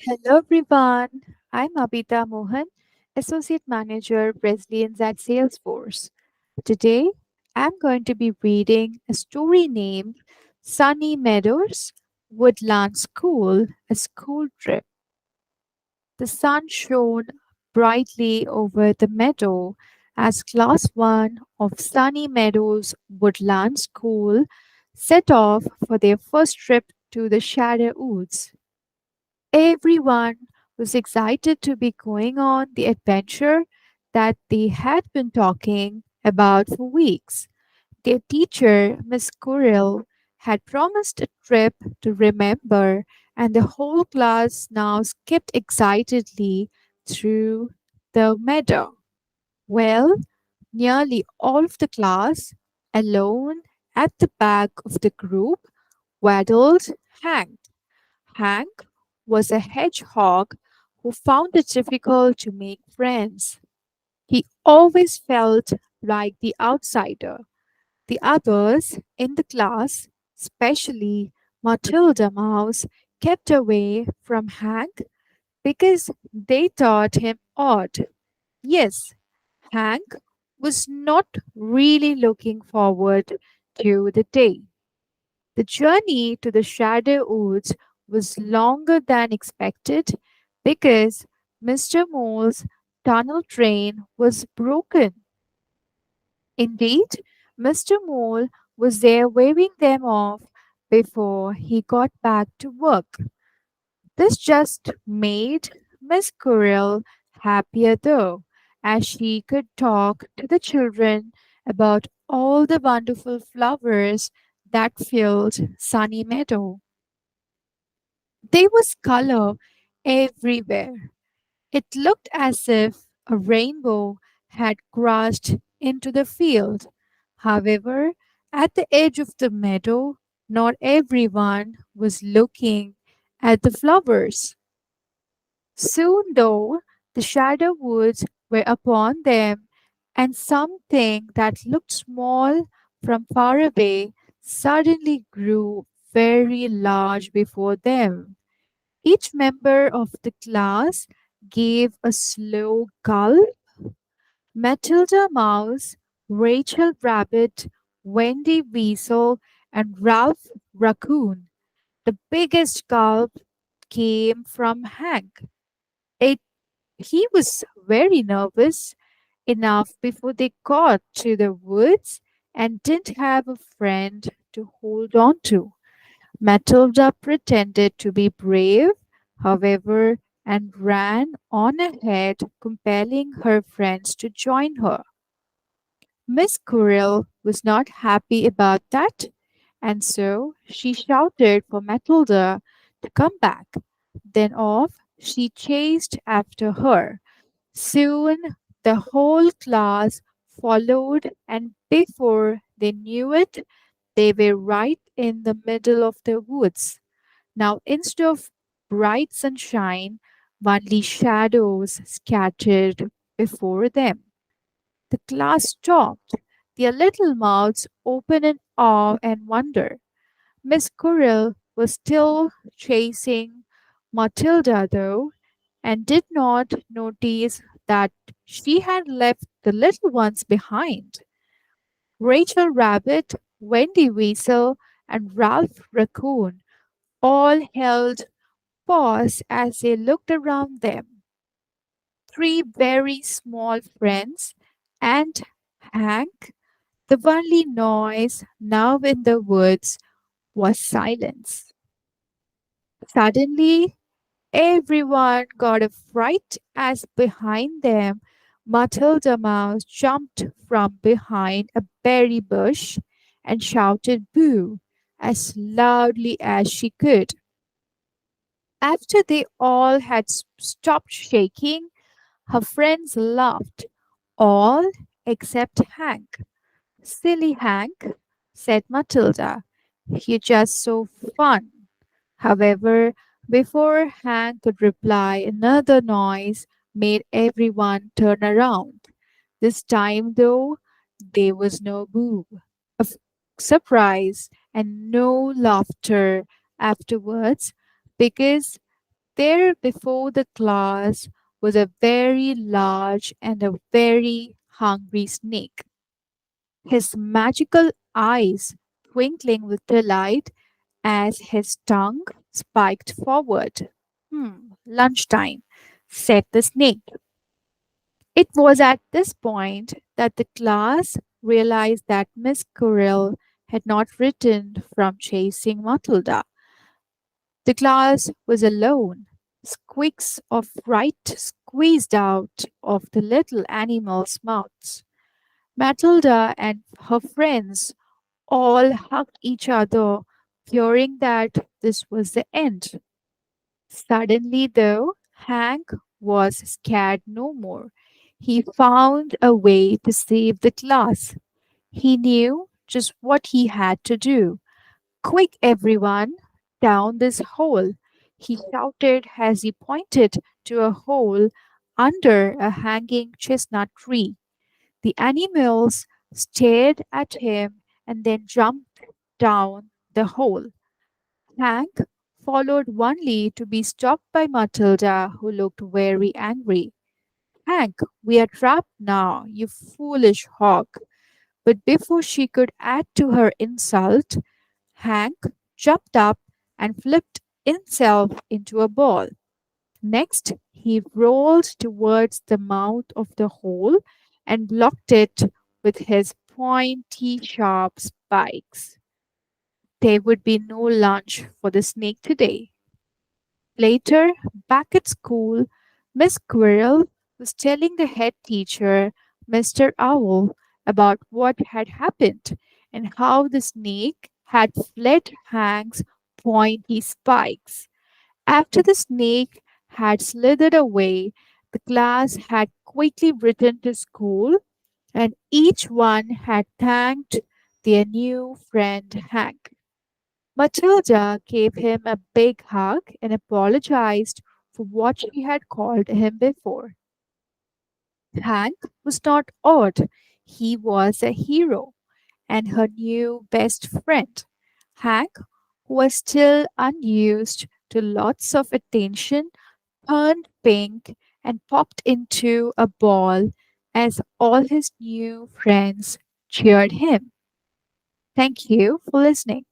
Hello everyone, I'm Abitha Mohan, Associate Manager, Resilience at Salesforce. Today, I'm going to be reading a story named Sunny Meadows Woodland School, a school trip. The sun shone brightly over the meadow as Class 1 of Sunny Meadows Woodland School set off for their first trip to the Shadow Woods. Everyone was excited to be going on the adventure that they had been talking about for weeks. Their teacher, Miss Currill, had promised a trip to remember, and the whole class now skipped excitedly through the meadow. Well, nearly all of the class, alone at the back of the group, waddled Hank. Hank was a hedgehog who found it difficult to make friends. He always felt like the outsider. The others in the class, especially Matilda Mouse, kept away from Hank because they thought him odd. Yes, Hank was not really looking forward to the day. The journey to the Shadow Woods was longer than expected because Mr. Mole's tunnel train was broken. Indeed, Mr. Mole was there waving them off before he got back to work. This just made Miss Squirrel happier though, as she could talk to the children about all the wonderful flowers that filled Sunny Meadow. There was color everywhere. It looked as if a rainbow had crashed into the field. However, at the edge of the meadow, not everyone was looking at the flowers. Soon, though, the shadow woods were upon them, and something that looked small from far away suddenly grew very large before them. Each member of the class gave a slow gulp. Matilda Mouse, Rachel Rabbit, Wendy Weasel, and Ralph Raccoon. The biggest gulp came from Hank. It, he was very nervous enough before they got to the woods and didn't have a friend to hold on to. Matilda pretended to be brave, however, and ran on ahead, compelling her friends to join her. Miss Squirrel was not happy about that, and so she shouted for Matilda to come back. Then off she chased after her. Soon the whole class followed, and before they knew it, they were right in the middle of the woods. Now, instead of bright sunshine, only shadows scattered before them. The class stopped, their little mouths open in awe and wonder. Miss Squirrel was still chasing Matilda, though, and did not notice that she had left the little ones behind. Rachel Rabbit, Wendy Weasel, and Ralph Raccoon all held pause as they looked around them. Three very small friends and Hank. The only noise now in the woods was silence. Suddenly, everyone got a fright as behind them Matilda Mouse jumped from behind a berry bush and shouted boo as loudly as she could. After they all had stopped shaking, her friends laughed, all except Hank. Silly Hank, said Matilda. You're just so fun. However, before Hank could reply, another noise made everyone turn around. This time, though, there was no boo of surprise and no laughter afterwards because There before the class was a very large and a very hungry snake, his magical eyes twinkling with delight as his tongue spiked forward. Lunchtime, said the snake. It was at this point that the class realized that Miss Corell had not returned from chasing Matilda. The class was alone. Squeaks of fright squeezed out of the little animals' mouths. Matilda and her friends all hugged each other, fearing that this was the end. Suddenly, though, Hank was scared no more. He found a way to save the class. He knew just what he had to do. Quick, everyone, down this hole, he shouted as he pointed to a hole under a hanging chestnut tree. The animals stared at him and then jumped down the hole. Hank followed only to be stopped by Matilda, who looked very angry. Hank, we are trapped now, you foolish hog. But before she could add to her insult, Hank jumped up and flipped himself into a ball. Next, he rolled towards the mouth of the hole and blocked it with his pointy, sharp spikes. There would be no lunch for the snake today. Later, back at school, Miss Squirrel was telling the head teacher, Mr. Owl, about what had happened and how the snake had fled Hank's pointy spikes. After the snake had slithered away, the class had quickly returned to school and each one had thanked their new friend Hank. Matilda gave him a big hug and apologized for what she had called him before. Hank was not odd, he was a hero and her new best friend. Hank, who was still unused to lots of attention, turned pink and popped into a ball as all his new friends cheered him. Thank you for listening.